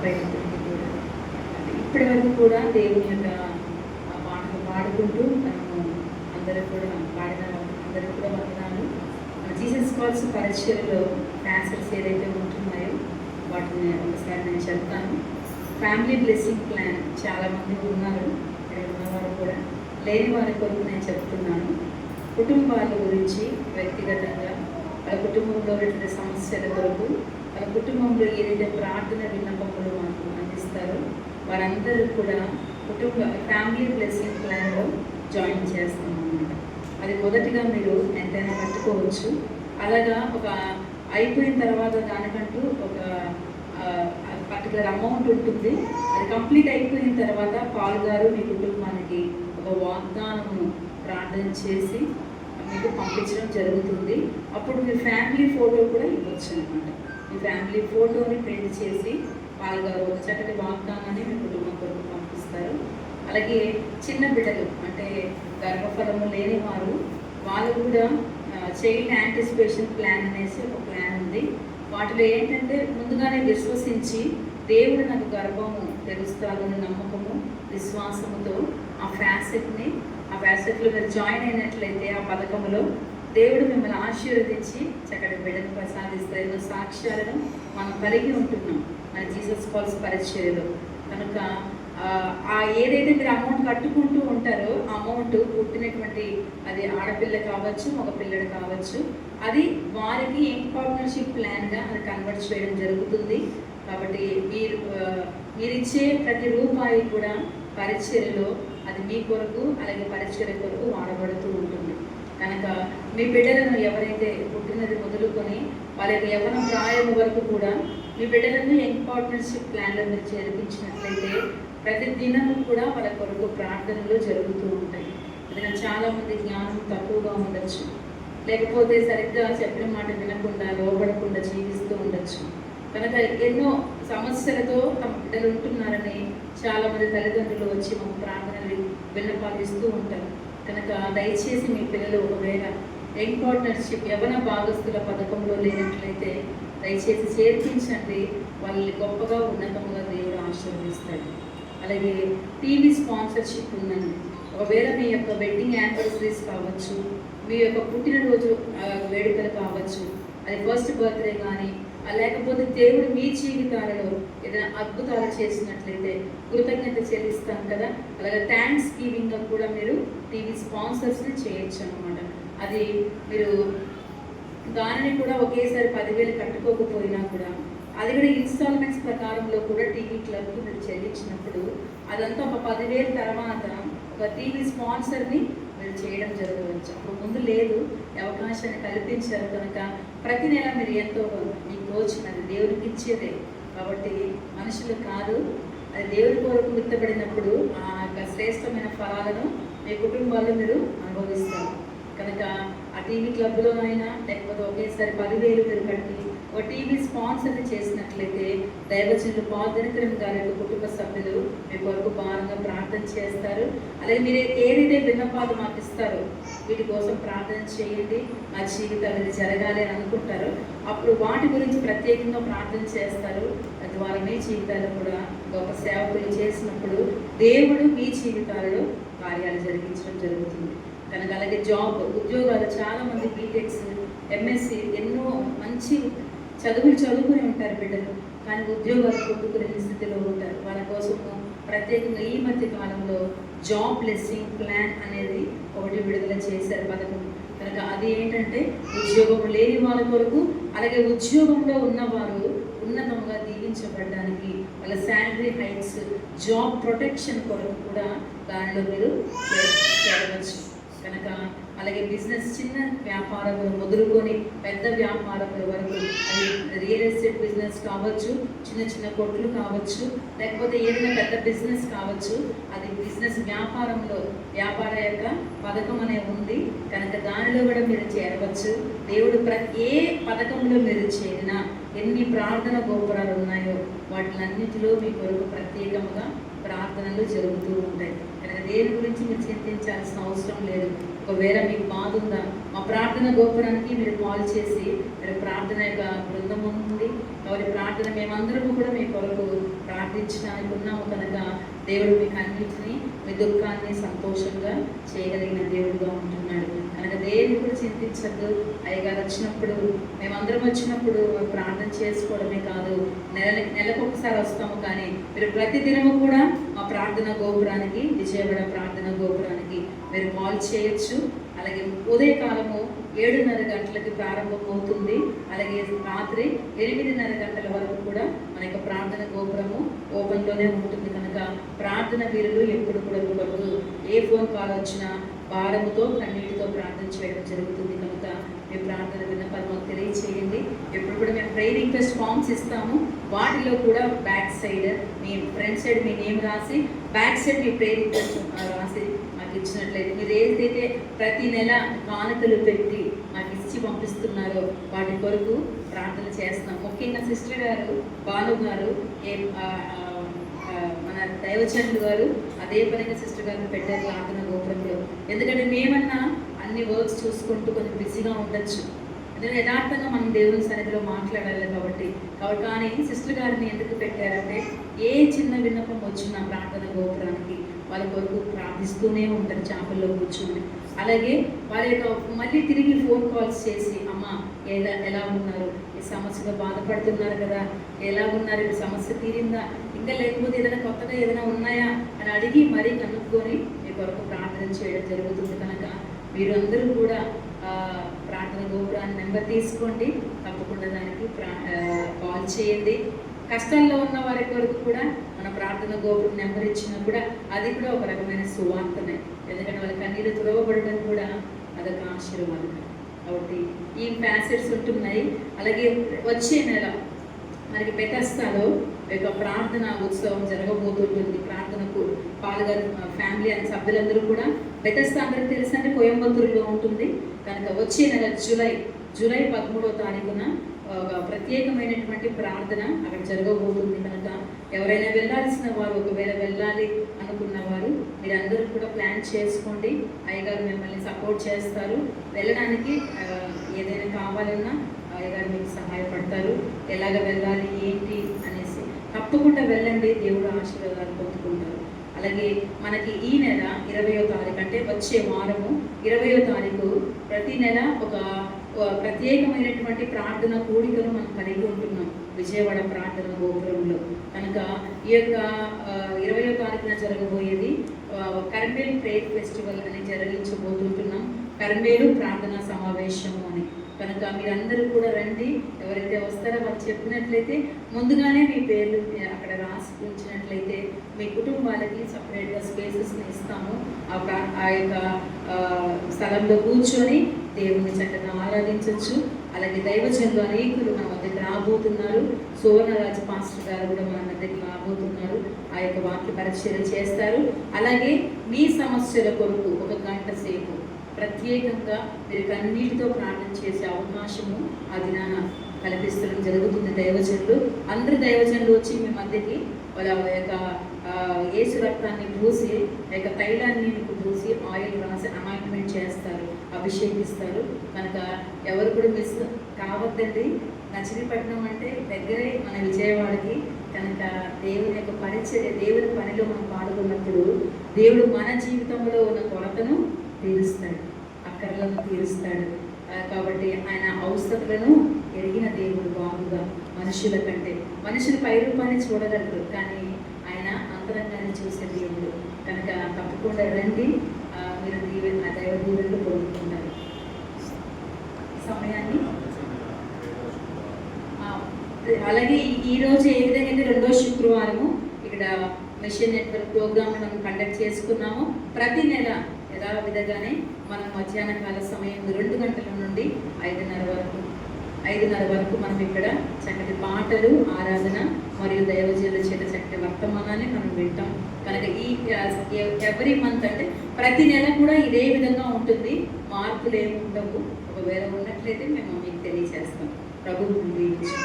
అబ్బాయిలందరికీ కూడా ఇప్పటి వరకు కూడా దేవుని యొక్క పాటలు పాడుకుంటూ మనము అందరూ కూడా పాడిన అందరూ కూడా వందనాలు. జీసస్ కాల్స్ పరిచయలో క్యాన్సర్స్ ఏదైతే ఉంటున్నాయో వాటిని ఒకసారి నేను చెప్తాను. ఫ్యామిలీ బ్లెస్సింగ్ ప్లాన్ చాలామంది ఉన్నారు, ఇక్కడ ఉన్నవారు కూడా, లేని వారి కొరకు నేను చెప్తున్నాను. కుటుంబాల గురించి వ్యక్తిగతంగా వాళ్ళ కుటుంబంలో ఉన్న సమస్యల కొరకు, వాళ్ళ కుటుంబంలో ఏదైతే ప్రార్థన విన్నపములు మాకు అందిస్తారో వారందరూ కూడా ఫ్యామిలీ బ్లెస్సింగ్ ప్లాన్లో జాయిన్ చేస్తాం అన్నమాట. అది మొదటిగా మీరు ఎంతైనా కట్టుకోవచ్చు. అలాగా ఒక అయిపోయిన తర్వాత దానికంటూ ఒక పర్టికులర్ అమౌంట్ ఉంటుంది. అది కంప్లీట్ అయిపోయిన తర్వాత పాల్ గారు మీ కుటుంబానికి ఒక వాగ్దానము ప్రార్థన చేసి మీకు పంపించడం జరుగుతుంది. అప్పుడు మీ ఫ్యామిలీ ఫోటో కూడా ఇవ్వచ్చు అనమాట. మీ ఫ్యామిలీ ఫోటోని ప్రింట్ చేసి పాల్ గారు ఒక చక్కటి వాగ్దానాన్ని మీ కుటుంబం కొరకు పంపిస్తారు. అలాగే చిన్న బిడ్డలు అంటే గర్భఫలము లేని వారు, వాళ్ళు కూడా చైల్డ్ యాంటిసిపేషన్ ప్లాన్ అనేసి ఒక ప్లాన్ ఉంది. వాటిలో ఏంటంటే ముందుగానే విశ్వసించి దేవుడు నాకు గర్భము తెరుస్తాడని నమ్మకము విశ్వాసముతో ఆ ఫ్యాసెట్లో మీరు జాయిన్ అయినట్లయితే ఆ పథకంలో దేవుడు మిమ్మల్ని ఆశీర్వదించి చక్కటి బిడ్డను ప్రసాదిస్తారు. ఎన్నో సాక్ష్యాలను మనం కలిగి ఉంటున్నాం మన జీసస్ కాల్స్ పరిచర్యలో. కనుక ఏదైతే మీరు అమౌంట్ కట్టుకుంటూ ఉంటారో ఆ అమౌంట్ పుట్టినటువంటి అది ఆడపిల్ల కావచ్చు, మగ పిల్లడు కావచ్చు, అది వారికి పార్ట్నర్షిప్ ప్లాన్గా అది కన్వర్ట్ చేయడం జరుగుతుంది. కాబట్టి మీరిచ్చే ప్రతి రూపాయి కూడా పరిచర్యలో అది మీ కొరకు అలాగే పరిచర్య కొరకు వాడబడుతూ ఉంటుంది. కనుక మీ బిడ్డలను ఎవరైతే పుట్టినది మొదలుకొని వాళ్ళ యొక్క యవ్వన ప్రాయం వరకు కూడా మీ బిడ్డలను పార్ట్నర్షిప్ ప్లాన్లో మీరు చేర్పించినట్లయితే ప్రతి దినము కూడా వాళ్ళ కొరకు ప్రార్థనలు జరుగుతూ ఉంటాయి. ఎందుకంటే చాలామంది జ్ఞానం తక్కువగా ఉండొచ్చు, లేకపోతే సరిగ్గా చెప్పిన మాట వినకుండా లోబడకుండా జీవిస్తూ ఉండొచ్చు. కనుక ఎన్నో సమస్యలతో తమ బిడ్డలు ఉంటున్నారని చాలామంది తల్లిదండ్రులు వచ్చి మాకు ప్రార్థనలు విన్నపాలిస్తూ ఉంటారు. కనుక దయచేసి మీ పిల్లలు ఒకవేళ పార్ట్నర్షిప్ యవ్వన భాగస్తుల పథకంలో లేనట్లయితే దయచేసి చేర్పించండి. వాళ్ళని గొప్పగా ఉన్నతముగా దేవుడు ఆశీర్వదిస్తాడు. అలాగే టీవీ స్పాన్సర్షిప్ ఉందండి. ఒకవేళ మీ యొక్క వెడ్డింగ్ యానివర్సరీస్ కావచ్చు, మీ యొక్క పుట్టినరోజు వేడుకలు కావచ్చు, అది ఫస్ట్ బర్త్డే కానీ, లేకపోతే దేవుడు మీ జీవితాలలో ఏదైనా అద్భుతాలు చేసినట్లయితే కృతజ్ఞత చెల్లిస్తాం కదా, అలాగే థ్యాంక్స్ గివింగ్గా కూడా మీరు టీవీ స్పాన్సర్స్ని చేయొచ్చు అనమాట. అది మీరు దానిని కూడా ఒకేసారి 10,000 కట్టుకోకపోయినా కూడా అది కూడా ఇన్స్టాల్మెంట్స్ ప్రకారంలో కూడా టీవీ క్లబ్కి మీరు చెల్లించినప్పుడు అదంతా ఒక 10,000 తర్వాత ఒక టీవీ స్పాన్సర్ని మీరు చేయడం జరగవచ్చు. అప్పుడు ముందు లేదు, అవకాశాన్ని కల్పించారు కనుక ప్రతి నెల మీరు ఎంతో మీకు తోచినది దేవుడికి ఇచ్చేదే. కాబట్టి మనుషులు కాదు, అది దేవుడి కొరకు విత్తబడినప్పుడు ఆ యొక్క శ్రేష్టమైన ఫలాలను మీ కుటుంబాల్లో మీరు అనుభవిస్తారు. కనుక ఆ టీవీ క్లబ్లో అయినా లేకపోతే ఒకేసారి 10,000 మీరు కట్టి ఒక టీవీ స్పాన్సర్ని చేసినట్లయితే దైవజనులు పాదరికరం గారి యొక్క కుటుంబ సభ్యులు మీ కొరకు భారంగా ప్రార్థన చేస్తారు. అలాగే మీరు ఏదైతే విన్నపాలు మాకు ఇస్తారో వీటి కోసం ప్రార్థన చేయండి, మా జీవితాలు ఇది జరగాలి అని అనుకుంటారు. అప్పుడు వాటి గురించి ప్రత్యేకంగా ప్రార్థన చేస్తారు. తద్వారా మీ జీవితాలు కూడా గొప్ప సేవకులు చేసినప్పుడు దేవుడు మీ జీవితాలలో కార్యాలు జరిగించడం జరుగుతుంది. కనుక అలాగే ఉద్యోగాలు చాలామంది బీటెక్స్, ఎంఎస్సి ఎన్నో మంచి చదువుకుని ఉంటారు బిడ్డలు, కానీ ఉద్యోగాలు పొందుకునే స్థితిలో ఉంటారు. వాళ్ళ కోసము ప్రత్యేకంగా ఈ మధ్య కాలంలో జాబ్ బ్లెస్సింగ్ ప్లాన్ అనేది ఒకటి విడుదల చేశారు పథకం. కనుక అది ఏంటంటే ఉద్యోగం లేని వాళ్ళ కొరకు, అలాగే ఉద్యోగంలో ఉన్నవారు ఉన్నతంగా దీవించబడడానికి వాళ్ళ శాలరీ హైక్స్, జాబ్ ప్రొటెక్షన్ కొరకు కూడా దానిలో మీరు చేరవచ్చు. కనుక అలాగే బిజినెస్ చిన్న వ్యాపారములు మొదలుకొని పెద్ద వ్యాపారముల వరకు, అది రియల్ ఎస్టేట్ బిజినెస్ కావచ్చు, చిన్న చిన్న కొట్లు కావచ్చు, లేకపోతే ఏదైనా పెద్ద బిజినెస్ కావచ్చు, అది బిజినెస్ వ్యాపార యొక్క పథకం అనేది ఉంది. కనుక దానిలో కూడా మీరు చేరవచ్చు. దేవుడు ఏ పథకంలో మీరు చేరినా, ఎన్ని ప్రార్థన గోపురాలు ఉన్నాయో వాటిలన్నిటిలో మీ కొరకు ప్రత్యేకంగా ప్రార్థనలు జరుగుతూ ఉంటాయి. కనుక దేని గురించి మీరు చింతించాల్సిన అవసరం లేదు. ఒకవేళ మీకు బాధ ఉందా, మా ప్రార్థన గోపురానికి మీరు కాల్ చేసి మీరు ప్రార్థన యొక్క బృందం ఉంది, ఎవరి ప్రార్థన మేమందరము కూడా మీ కొరకు ప్రార్థించడానికి ఉన్నాము కనుక దేవుడు మీకు అన్నింటినీ మీ దుఃఖాన్ని సంతోషంగా చేయగలిగిన దేవుడుగా ఉంటున్నాడు కనుక దేవుడు కూడా చింతించద్దు. అయ్యగారు వచ్చినప్పుడు మేమందరం వచ్చినప్పుడు ప్రార్థన చేసుకోవడమే కాదు, నెలకు ఒకసారి వస్తాము, కానీ మీరు ప్రతి దినము కూడా మా ప్రార్థన గోపురానికి, విజయవాడ ప్రార్థన గోపురానికి మీరు కాల్ చేయొచ్చు. అలాగే ఉదయకాలము 7:30 గంటలకి ప్రారంభమవుతుంది. అలాగే రాత్రి 8:30 గంటల వరకు కూడా మన యొక్క ప్రార్థన గోపురము ఓపెన్లోనే ఉంటుంది కనుక ప్రార్థన వీరులు ఎప్పుడు కూడా ఇవ్వకూడదు. ఏ ఫోన్ కాల్ వచ్చినా భారముతో కన్నీటితో ప్రార్థన చేయడం జరుగుతుంది కనుక మీ ప్రార్థన విన్నపాలు మాకు తెలియచేయండి. ఎప్పుడు కూడా మేము ప్రేయర్ రిక్వెస్ట్ ఫామ్స్ ఇస్తాము, వాటిలో కూడా బ్యాక్ సైడ్ మీ ఫ్రంట్ సైడ్ మీ నేమ్ రాసి, బ్యాక్ సైడ్ మీ ప్రేయర్ రిక్వెస్ట్ రాసి మాకు ఇచ్చినట్లయితే, మీరు ఏదైతే ప్రతి నెల కానుకలు పెట్టి మాకు ఇచ్చి పంపిస్తున్నారో వాటి కొరకు ప్రార్థన చేస్తాం. ముఖ్యంగా సిస్టర్ గారు బాలు గారు మన దైవచంద్రుడు గారు అదే పనిగా సిస్టర్ గారిని పెట్టారు ప్రార్థన గోపురంలో. ఎందుకంటే మేమన్నా అన్ని వర్క్స్ చూసుకుంటూ కొంచెం బిజీగా ఉండొచ్చు, ఎందుకంటే యథార్థంగా మనం దేవుని సన్నిధిలో మాట్లాడాలి కాబట్టి. కానీ సిస్టర్ గారిని ఎందుకు పెట్టారంటే ఏ చిన్న విన్నపం వచ్చినా ప్రార్థన గోపురానికి వాళ్ళ కొరకు ప్రార్థిస్తూనే ఉంటారు చేపల్లో కూర్చొని. అలాగే వాళ్ళ యొక్క మళ్ళీ తిరిగి ఫోన్ కాల్స్ చేసి, అమ్మ ఎలా ఉన్నారు, ఈ సమస్యగా బాధపడుతున్నారు కదా, ఎలా ఉన్నారు, ఈ సమస్య తీరిందా, ఇంకా లేకపోతే ఏదైనా కొత్తగా ఏదైనా ఉన్నాయా అని అడిగి మరీ కనుక్కొని మీ కొరకు ప్రార్థన చేయడం జరుగుతుంది కనుక మీరు అందరూ కూడా ప్రార్థన గోపురాన్ని నెంబర్ తీసుకోండి, తప్పకుండా దానికి కాల్ చేయండి. కష్టాల్లో ఉన్న వారి కొరకు కూడా మన ప్రార్థన గోపురం నెంబర్ ఇచ్చినా కూడా అది కూడా ఒక రకమైన సువార్తనే, ఎందుకంటే వాళ్ళ కన్నీళ్ళు తుడవబడడం కూడా అదొక ఆశీర్వాదం. కాబట్టి ఈ ఫ్యాసెట్స్ ఉంటున్నాయి. అలాగే వచ్చే నెల మనకి బెతెస్దాలో ఒక ప్రార్థన ఉత్సవం జరగబోతుంటుంది. ప్రార్థనకు పాల్గొని ఫ్యామిలీ అండ్ సభ్యులందరూ కూడా, బెతెస్దా అందరికీ తెలుసంటే కోయంబత్తూరులో ఉంటుంది కనుక వచ్చే నెల జూలై 13వ తారీఖున ఒక ప్రత్యేకమైనటువంటి ప్రార్థన అక్కడ జరగబోతుంది కనుక ఎవరైనా వెళ్ళాల్సిన వారు, ఒకవేళ వెళ్ళాలి అనుకున్న వారు మీరందరూ కూడా ప్లాన్ చేసుకోండి. అయ్యగారు మిమ్మల్ని సపోర్ట్ చేస్తారు. వెళ్ళడానికి ఏదైనా కావాలన్నా అయ్యగారు మీకు సహాయపడతారు. ఎలాగ వెళ్ళాలి ఏంటి అనేసి తప్పకుండా వెళ్ళండి, దేవుడు ఆశీర్వాదాలు పొందుకుంటారు. అలాగే మనకి ఈ నెల 20వ తారీఖు అంటే వచ్చే వారము 20వ తారీఖు ప్రతి నెల ఒక ప్రత్యేకమైనటువంటి ప్రార్థన కూడికను మనం కలిగి ఉంటున్నాం విజయవాడ ప్రార్థన గోపురంలో కనుక ఈ యొక్క 20వ తారీఖున జరగబోయేది కర్మేలు ప్రేయర్ ఫెస్టివల్ అని జరిగించబోతుంటున్నాం. కర్మేలు ప్రార్థనా సమావేశము అని కనుక మీరందరూ కూడా రండి. ఎవరైతే వస్తారో వాళ్ళు చెప్పినట్లయితే ముందుగానే మీ పేర్లు అక్కడ రాసి ఉంచినట్లయితే మీ కుటుంబాలకి సపరేట్గా స్పేసెస్ని ఇస్తాము. ఆ యొక్క స్థలంలో కూర్చొని దేవుని చక్కగా ఆరాధించవచ్చు. అలాగే దైవజనులు అనేకులు మన మధ్యకి రాబోతున్నారు. సువర్ణరాజు పాస్టర్ గారు కూడా మన మధ్యకి రాబోతున్నారు. ఆ యొక్క వాక్య పరిచయం చేస్తారు. అలాగే మీ సమస్యల కొరకు 1 గంట సేపు ప్రత్యేకంగా మీరు కన్నీటితో ప్రార్థన చేసే అవకాశము ఆ దినాన కల్పిస్తడం జరుగుతుంది. దైవజనులు అందరు దైవజనులు వచ్చి మీ మధ్యకి వాళ్ళ యొక్క యేసు రక్తాన్ని పూసి, యొక్క తైలాన్ని మీకు పూసి ఆయిల్ రాసి అనాయింట్మెంట్ చేస్తారు, అభిషేకిస్తారు. కనుక ఎవరు కూడా మిస్ కావద్దండి. నచిలీపట్నం అంటే దగ్గరే మన విజయవాడకి కనుక దేవుని యొక్క పరిచర్య, దేవుని పనిలో మనం పాల్గొన్నప్పుడు దేవుడు మన జీవితంలో ఉన్న కొరతను తీరుస్తాడు, అక్కర్లను తీరుస్తాడు. కాబట్టి ఆయన అవసరతలను ఎరిగిన దేవుడు బాగుగా మనుషుల కంటే, మనుషుల పై రూపాన్ని చూడగలరు కానీ ఆయన అంతరంగాన్ని చూసే దేవుడు కనుక తప్పకుండా రండి. మీరు దైవ దీవెనలు పొందుకుంటారు. సమయాన్ని అలాగే ఈరోజు ఏ విధంగా అయితే 2వ శుక్రవారము ఇక్కడ మిషన్ నెట్వర్క్ ప్రోగ్రామ్ మనం కండక్ట్ చేసుకున్నాము. ప్రతి నెల యథావిధంగానే మనం మధ్యాహ్న కాల సమయం 2 గంటల నుండి 5:30 వరకు మనం ఇక్కడ చక్కటి పాటలు, ఆరాధన మరియు దైవజనుల చేత చక్కటి వర్తమానాన్ని మనం వింటాం. కనుక ఈ ఎవ్రీ మంత్ అంటే ప్రతి నెల కూడా ఇదే విధంగా ఉంటుంది, మార్పులు ఏమి ఉండవు. ఒకవేళ ఉన్నట్లయితే మేము మీకు తెలియజేస్తాం. ప్రభువు దీవించు.